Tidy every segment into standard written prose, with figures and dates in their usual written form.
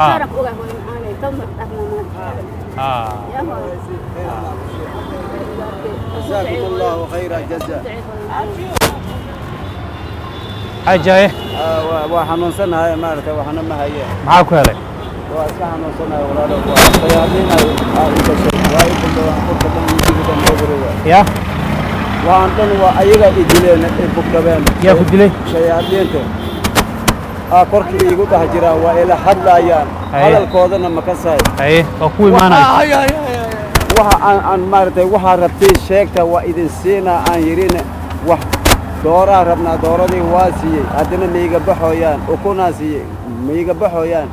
شارك أوجه أنا تمر يا هو جزاكم الله خير الجزاء حاجة وحنون سنة هاي مالته وحنا ما هي معاك هلا واسكا حنون سنة ولا لا طيارين هاي واي كله يا وأنتن وأيها إدلين بكربان يا كدلي شياطين كركي يقول هجرا وإلى حد لا يان هذا الكودنا مكساي أيه أقوي معنا وها أن مرتي وها ربتي شيكتا وإذا سينا أن يرين وح دورا ربنا دورا دي واسي أدنى ميجا بحويان وكونا سي ميجا بحويان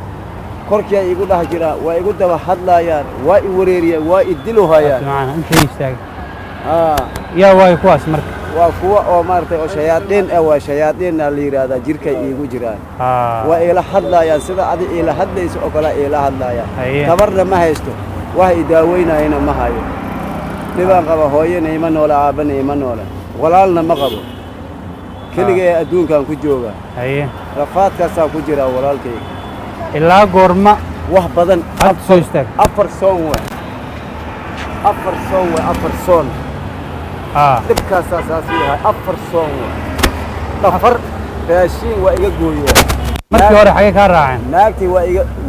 كركي يقول هجرا ويقول ده حد لا يان وإوريريا وإدلوها يان معنا أنت يستاج يا واي كواس مرك وكوا أو مرتي أو شياطين أو شياطين اللي هذا جيرك يقول جيران وإلى حد لا يان سيدا عدي إلى حد ليس أكلا إلى حد لا يان تبرنا ما هيستو وهي داوينا هنا ما هاي نبغى قبا هوي نيمان ولا أبن نيمان ولا لنا ما قبوا كل جي أدون كان كجوجا أيه رفات كسا كجرا ولا الكي إلا غورما وح بدن أفر سون أفر سون تبكى ساسيها أفر سون أفر راشين وإيجا جويو مركي ورا حاجة كراعين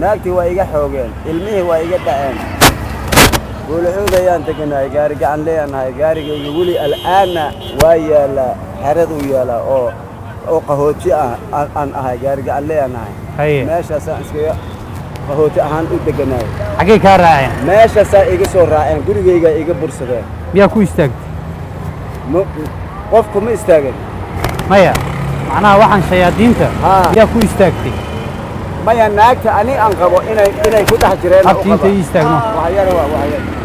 naagtii waa iga xoogeen ilmihii waa iga dhaceen wulxuud ayaan teganahay gaari gacan leeyahay gaarigayga weli al'aana waa yaalaa xerad u yaalaa oo qahooti aan ahay gaari gacan leeyahay meeshaasaan iskaga qahooti ahaan u deganahay xagee kaa raaceen meeshaasaa iga soo raaceen gurigayga iga bursadeen miyaa ku istaagtay qofku ma istaagin maya معناها واحد شياطينته يا كوي استاكتي ما يا ناكت أنا أنقبه إني كنت حجرين أبتين تيستاكنا وحيار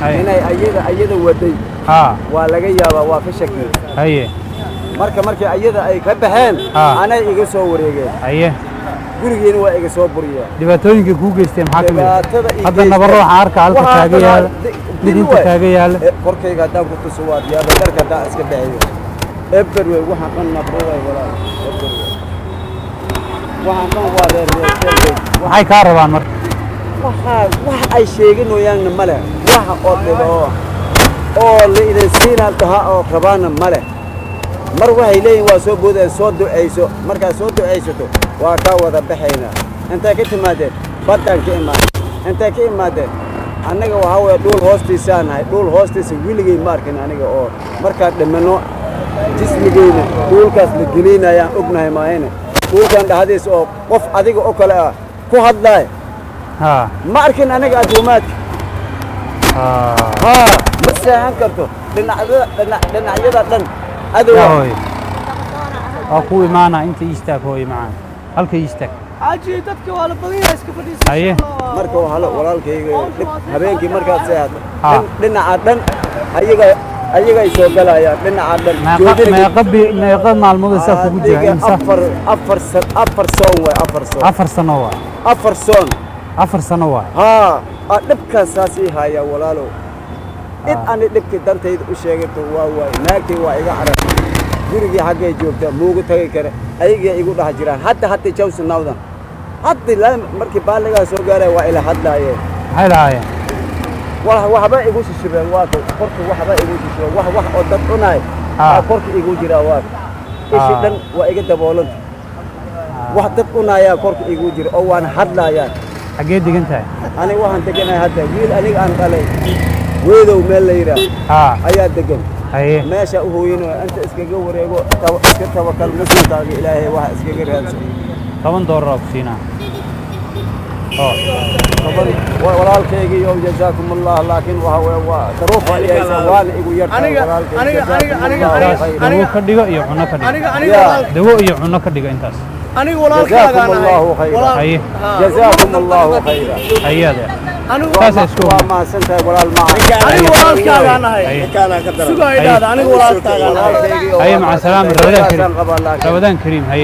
إني أيده ودي ولا جيا وافشكني هيه مركا أيده أي كبهان أنا إيجي صوريجي هيه gurigeena waa iga soo buriyaa dhibaatooyinka ku geystay maxaa kamid hadda nabar ruux arka halka taaga yaal midinta taaga yaal korkayga hadaan ku tusuwaad yaa darka hadaan iska dhaciyo eberwe waxaan dhan nabruuray walaa waxaan dhan waa reer waxay ka rabaan marka wax ay sheeganayaan male waxa oo dhibo oo leeyahay siinaan taha oo qabaana male mar waxay leeyihiin waa soo boodeen soo duceyso markaa soo duceysato waa ka wada baxayna intay ka timaadeen badan ka imaadeen intay ka imaadeen anaga waxa way dhul hoostiisa nahay dhul hoostiisa wiligay markan aniga oo marka dhimano jismigeyna dhulkaas la gelinayaan ognahay maayna dhulkan dhaxdiis oo qof adiga oo kale ah ku hadlay ma arkin aniga aduumaad ma saahan karto dhinacyada dhan هوي أقوي معنا أنت يستاك هوي معنا هلك يستاك عاجي تدك ولا بديها اسكبديس أيه مركو هلا ولالكي habeenkii markaad seexato dhinaca dhan ayaga soo galayaan dhinaca dhan ما قبل maalmood isaga kugu jira afar sano waa dhibkaas haya walaalo إن أنا دبك دانتي وشيء واي ناكي وإيجا عرف gurigii xagee joogta muugu tagay kare ayaga igu dhax jiraan hatta jaws nawdan hadda la markii baaliga soo gaaray waa ila hadlaayeen maxay lahaayeen waxba igu shishibeen waa qorka waxba igu shishibeen wax oo dad cunay qorka igu jira waa ishi dhan waa iga daboolan wax dad cunaya qorka igu jira oo waan hadlaayaan xagee degan tahay aniga waxaan deganahay hadda wiil aniga aan qalay weedow meel la yiraahdo ayaa degan meesha u hooyino anta iskaga wareego iska tawakkal muslimkaaga ilaahay waxa iskaga raadsan $10 ku siinaa walaalkayga iyo jazakumullah laakiin waa daruufa iyo waan igu yartahay walaalkayga aniga ka dhigo iyo cuno ka dhigo dawo iyo cuno ka dhigo intaas aniga walaalkaaga anahay jazakumullah khayra ayada waa ma santahay walaal ma aniga walaalkaaga anahay sugaaydaada aniga walaalkaaga anahay ay ma salaam Ramadan Kareem hay